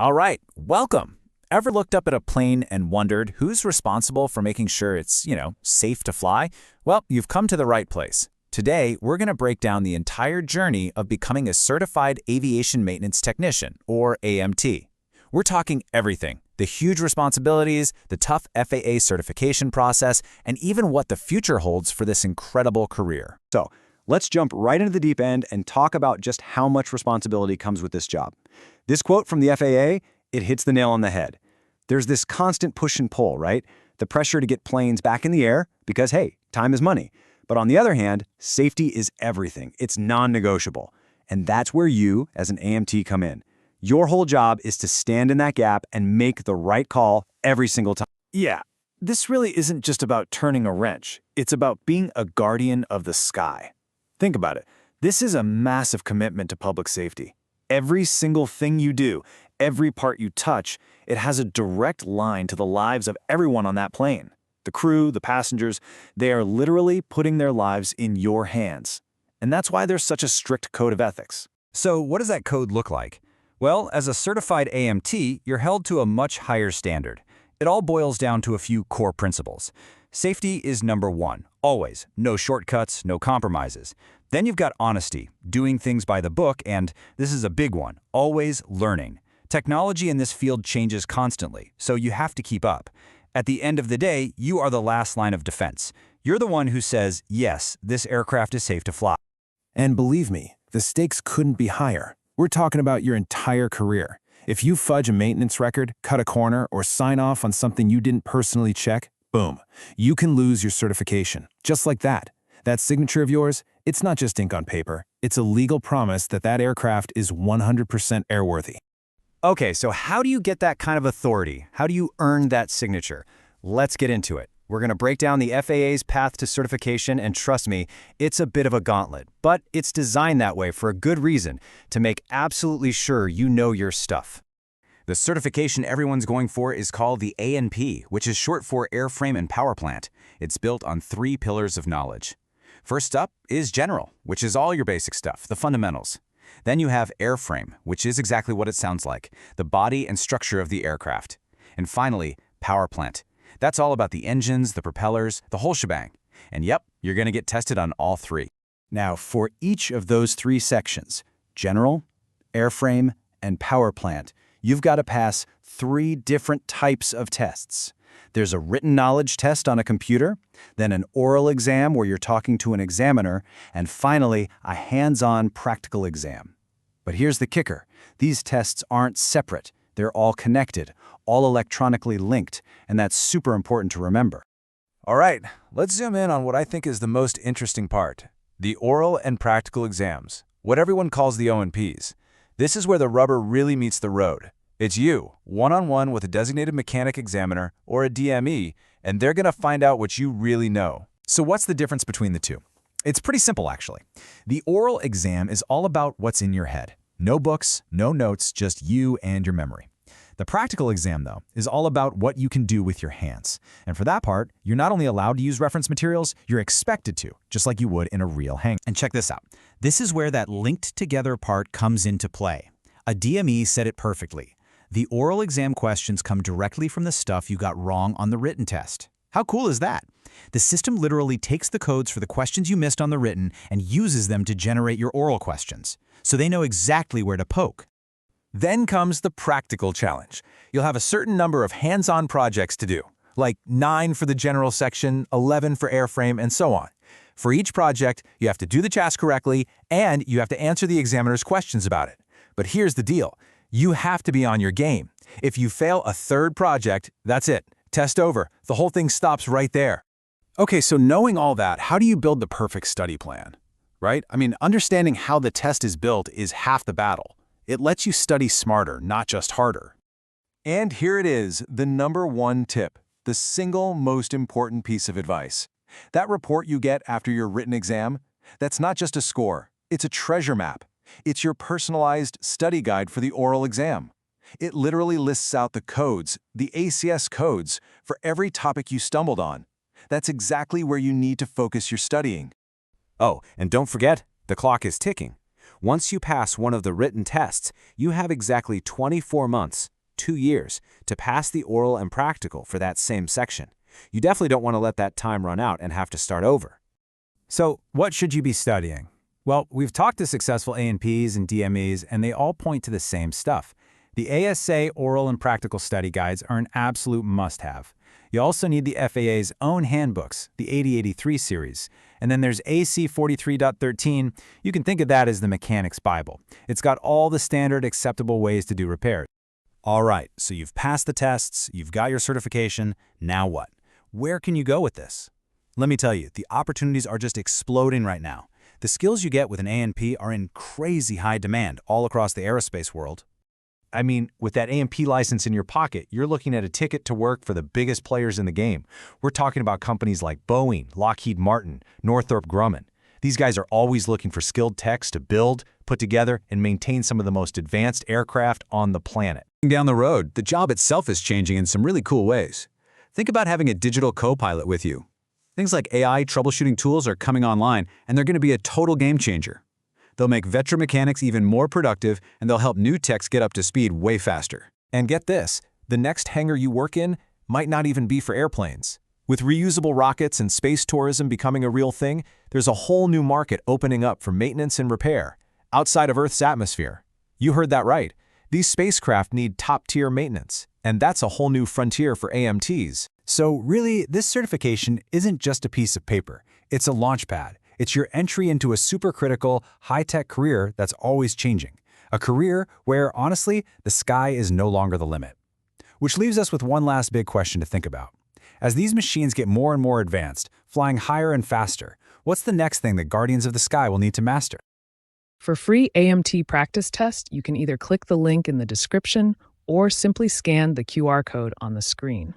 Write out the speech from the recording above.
All right, welcome. Ever looked up at a plane and wondered who's responsible for making sure it's, safe to fly? Well, you've come to the right place. Today, we're going to break down the entire journey of becoming a certified aviation maintenance technician, or AMT. We're talking everything, the huge responsibilities, the tough FAA certification process, and even what the future holds for this incredible career. So, let's jump right into the deep end and talk about just how much responsibility comes with this job. This quote from the FAA, it hits the nail on the head. There's this constant push and pull, right? The pressure to get planes back in the air because, hey, time is money. But on the other hand, safety is everything. It's non-negotiable. And that's where you, as an AMT, come in. Your whole job is to stand in that gap and make the right call every single time. Yeah, this really isn't just about turning a wrench. It's about being a guardian of the sky. Think about it. This is a massive commitment to public safety. Every single thing you do, every part you touch, it has a direct line to the lives of everyone on that plane. The crew, the passengers, they are literally putting their lives in your hands. And that's why there's such a strict code of ethics. So what does that code look like? Well, as a certified AMT, you're held to a much higher standard. It all boils down to a few core principles. Safety is number one, always. No shortcuts, no compromises. Then you've got honesty, doing things by the book, and this is a big one, always learning. Technology in this field changes constantly, so you have to keep up. At the end of the day, you are the last line of defense. You're the one who says, yes, this aircraft is safe to fly. And believe me, the stakes couldn't be higher. We're talking about your entire career. If you fudge a maintenance record, cut a corner, or sign off on something you didn't personally check, boom, you can lose your certification. Just like that. That signature of yours, it's not just ink on paper. It's a legal promise that that aircraft is 100% airworthy. Okay, so how do you get that kind of authority? How do you earn that signature? Let's get into it. We're going to break down the FAA's path to certification, and trust me, it's a bit of a gauntlet, but it's designed that way for a good reason, to make absolutely sure you know your stuff. The certification everyone's going for is called the AMT, which is short for Airframe and Power Plant. It's built on 3 pillars of knowledge. First up is general, which is all your basic stuff, the fundamentals. Then you have airframe, which is exactly what it sounds like, the body and structure of the aircraft. And finally, power plant. That's all about the engines, the propellers, the whole shebang. And yep, you're going to get tested on all 3. Now, for each of those 3 sections, general, airframe, and power plant, you've got to pass 3 different types of tests. There's a written knowledge test on a computer, then an oral exam where you're talking to an examiner, and finally, a hands-on practical exam. But here's the kicker. These tests aren't separate. They're all connected, all electronically linked, and that's super important to remember. All right, let's zoom in on what I think is the most interesting part, the oral and practical exams, what everyone calls the O&Ps. This is where the rubber really meets the road. It's you, one-on-one with a designated mechanic examiner or a DME, and they're going to find out what you really know. So what's the difference between the two? It's pretty simple, actually. The oral exam is all about what's in your head. No books, no notes, just you and your memory. The practical exam, though, is all about what you can do with your hands. And for that part, you're not only allowed to use reference materials, you're expected to, just like you would in a real hangar. And check this out. This is where that linked together part comes into play. A DME said it perfectly. The oral exam questions come directly from the stuff you got wrong on the written test. How cool is that? The system literally takes the codes for the questions you missed on the written and uses them to generate your oral questions, so they know exactly where to poke. Then comes the practical challenge. You'll have a certain number of hands-on projects to do, like 9 for the general section, 11 for airframe, and so on. For each project, you have to do the task correctly, and you have to answer the examiner's questions about it. But here's the deal. You have to be on your game. If you fail a 3rd project, that's it. Test over. The whole thing stops right there. Okay, so knowing all that, how do you build the perfect study plan? Right? I mean, understanding how the test is built is half the battle. It lets you study smarter, not just harder. And here it is, the number 1 tip, the single most important piece of advice. That report you get after your written exam, that's not just a score, it's a treasure map. It's your personalized study guide for the oral exam. It literally lists out the codes, the ACS codes, for every topic you stumbled on. That's exactly where you need to focus your studying. Oh, and don't forget, the clock is ticking. Once you pass one of the written tests, you have exactly 24 months, 2 years, to pass the oral and practical for that same section. You definitely don't want to let that time run out and have to start over. So, what should you be studying? Well, we've talked to successful A&Ps and DMEs, and they all point to the same stuff. The ASA oral and practical study guides are an absolute must-have. You also need the FAA's own handbooks, the 8083 series. And then there's AC 43.13. You can think of that as the mechanic's Bible. It's got all the standard acceptable ways to do repairs. All right, so you've passed the tests, you've got your certification, now what? Where can you go with this? Let me tell you, the opportunities are just exploding right now. The skills you get with an A&P are in crazy high demand all across the aerospace world. I mean, with that AMP license in your pocket, you're looking at a ticket to work for the biggest players in the game. We're talking about companies like Boeing, Lockheed Martin, Northrop Grumman. These guys are always looking for skilled techs to build, put together, and maintain some of the most advanced aircraft on the planet. Down the road, the job itself is changing in some really cool ways. Think about having a digital co-pilot with you. Things like AI troubleshooting tools are coming online, and they're going to be a total game changer. They'll make veteran mechanics even more productive, and they'll help new techs get up to speed way faster. And get this, the next hangar you work in might not even be for airplanes. With reusable rockets and space tourism becoming a real thing, there's a whole new market opening up for maintenance and repair, outside of Earth's atmosphere. You heard that right. These spacecraft need top-tier maintenance, and that's a whole new frontier for AMTs. So really, this certification isn't just a piece of paper. It's a launchpad. It's your entry into a supercritical, high-tech career that's always changing. A career where, honestly, the sky is no longer the limit. Which leaves us with one last big question to think about. As these machines get more and more advanced, flying higher and faster, what's the next thing that Guardians of the Sky will need to master? For free AMT practice test, you can either click the link in the description or simply scan the QR code on the screen.